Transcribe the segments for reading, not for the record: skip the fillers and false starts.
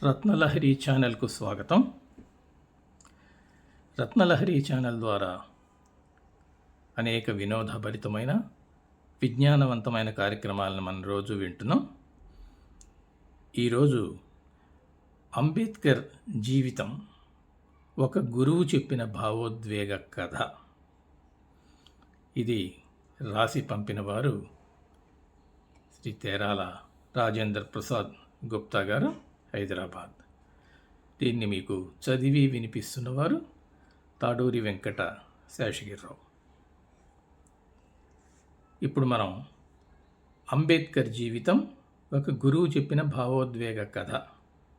రత్నలహరి ఛానల్కు స్వాగతం. రత్నలహరి ఛానల్ ద్వారా అనేక వినోదభరితమైన విజ్ఞానవంతమైన కార్యక్రమాలను మనం రోజు వింటున్నాం. ఈరోజు అంబేద్కర్ జీవితం ఒక గురువు చెప్పిన భావోద్వేగ కథ. ఇది రాసి పంపిన వారు శ్రీ తేరాల రాజేంద్ర ప్రసాద్ గుప్తా గారు, హైదరాబాద్. దీన్ని మీకు చదివి వినిపిస్తున్నవారు తాడూరి వెంకట శేషగిరిరావు. ఇప్పుడు మనం అంబేద్కర్ జీవితం ఒక గురువు చెప్పిన భావోద్వేగ కథ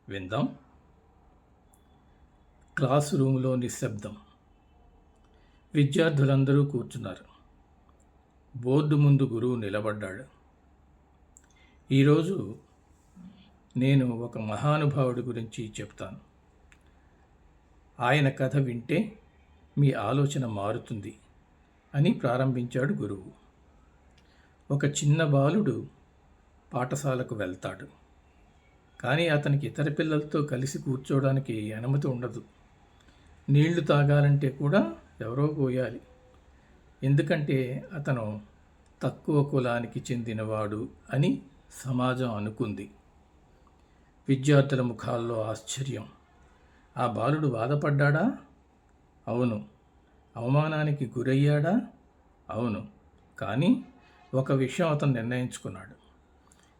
విందాం. క్లాసు రూములో నిశ్శబ్దం. విద్యార్థులందరూ కూర్చున్నారు. బోర్డు ముందు గురువు నిలబడ్డాడు. ఈరోజు నేను ఒక మహానుభావుడి గురించి చెప్తాను. ఆయన కథ వింటే మీ ఆలోచన మారుతుంది అని ప్రారంభించాడు గురువు. ఒక చిన్న బాలుడు పాఠశాలకు వెళ్తాడు. కానీ అతనికి ఇతర పిల్లలతో కలిసి కూర్చోవడానికి అనుమతి ఉండదు. నీళ్లు తాగాలంటే కూడా ఎవరో పోయాలి. ఎందుకంటే అతను తక్కువ కులానికి చెందినవాడు అని సమాజం అనుకుంది. విద్యార్థుల ముఖాల్లో ఆశ్చర్యం. ఆ బాలుడు బాధపడ్డాడా? అవును. అవమానానికి గురయ్యాడా? అవును. కానీ ఒక విషయం అతను నిర్ణయించుకున్నాడు.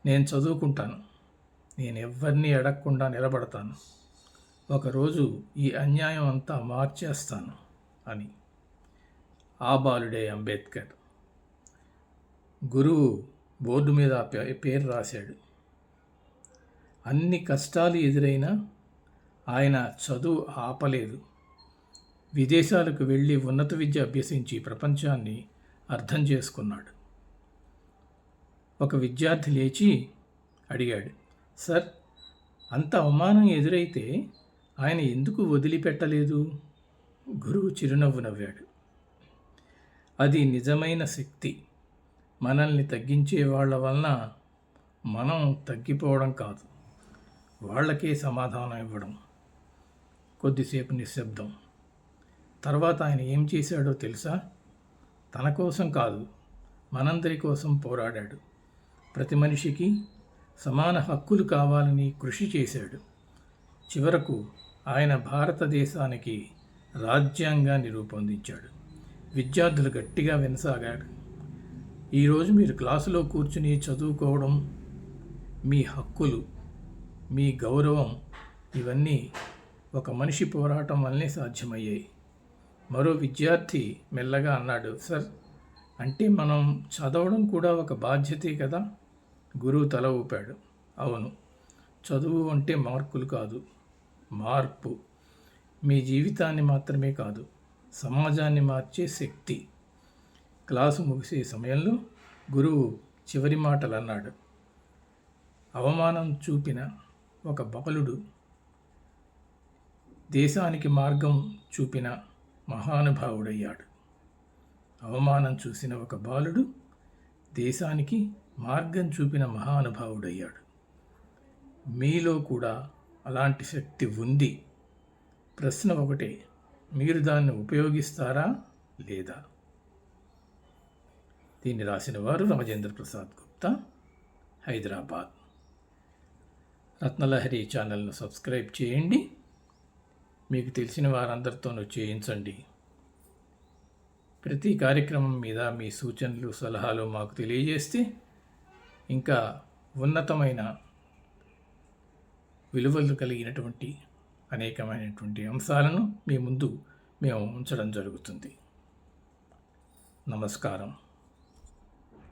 నేను చదువుకుంటాను. నేను ఎవ్వరినీ అడగకుండా నిలబడతాను. ఒకరోజు ఈ అన్యాయం అంతా మార్చేస్తాను అని. ఆ బాలుడే అంబేద్కర్. గురువు బోర్డు మీద పేరు రాశాడు. అన్ని కష్టాలు ఎదురైనా ఆయన చదువు ఆపలేదు. విదేశాలకు వెళ్ళి ఉన్నత విద్య అభ్యసించి ప్రపంచాన్ని అర్థం చేసుకున్నాడు. ఒక విద్యార్థి లేచి అడిగాడు, సార్, అంత అవమానం ఎదురైతే ఆయన ఎందుకు వదిలిపెట్టలేదు? గురువు చిరునవ్వు నవ్వాడు. అది నిజమైన శక్తి. మనల్ని తగ్గించే వాళ్ళ వలన మనం తగ్గిపోవడం కాదు, వాళ్ళకే సమాధానం ఇవ్వడం. కొద్దిసేపు నిశ్శబ్దం. తర్వాత ఆయన ఏం చేశాడో తెలుసా? తన కోసం కాదు, మనందరి కోసం పోరాడాడు. ప్రతి మనిషికి సమాన హక్కులు కావాలని కృషి చేశాడు. చివరకు ఆయన భారతదేశానికి రాజ్యాంగాన్ని రూపొందించాడు. విద్యార్థులు గట్టిగా వినసాగాడు. ఈరోజు మీరు క్లాసులో కూర్చుని చదువుకోవడం, మీ హక్కులు, మీ గౌరవం, ఇవన్నీ ఒక మనిషి పోరాటం వల్లనే సాధ్యమయ్యాయి. మరో విద్యార్థి మెల్లగా అన్నాడు, సార్, అంటే మనం చదవడం కూడా ఒక బాధ్యతే కదా? గురువు తల ఊపాడు. అవును. చదువు అంటే మార్కులు కాదు, మార్పు. మీ జీవితాన్ని మాత్రమే కాదు, సమాజాన్ని మార్చే శక్తి. క్లాసు ముగిసే సమయంలో గురువు చివరి మాటలు అన్నాడు. అవమానం చూపిన ఒక బాలుడు దేశానికి మార్గం చూపిన మహానుభావుడయ్యాడు. అవమానం చూసిన ఒక బాలుడు దేశానికి మార్గం చూపిన మహానుభావుడయ్యాడు. మీలో కూడా అలాంటి శక్తి ఉంది. ప్రశ్న ఒకటే, మీరు దాన్ని ఉపయోగిస్తారా లేదా? దీన్ని రాసిన వారు రాజేంద్ర ప్రసాద్ గుప్తా, హైదరాబాద్. రత్నలహరి ఛానల్ను సబ్స్క్రైబ్ చేయండి. మీకు తెలిసిన వారందరితోనూ చేయించండి. ప్రతి కార్యక్రమం మీద మీ సూచనలు, సలహాలు మాకు తెలియజేస్తే ఇంకా ఉన్నతమైన విలువలు కలిగినటువంటి అనేకమైనటువంటి అంశాలను మీ ముందు మేము ఉంచడం జరుగుతుంది. నమస్కారం.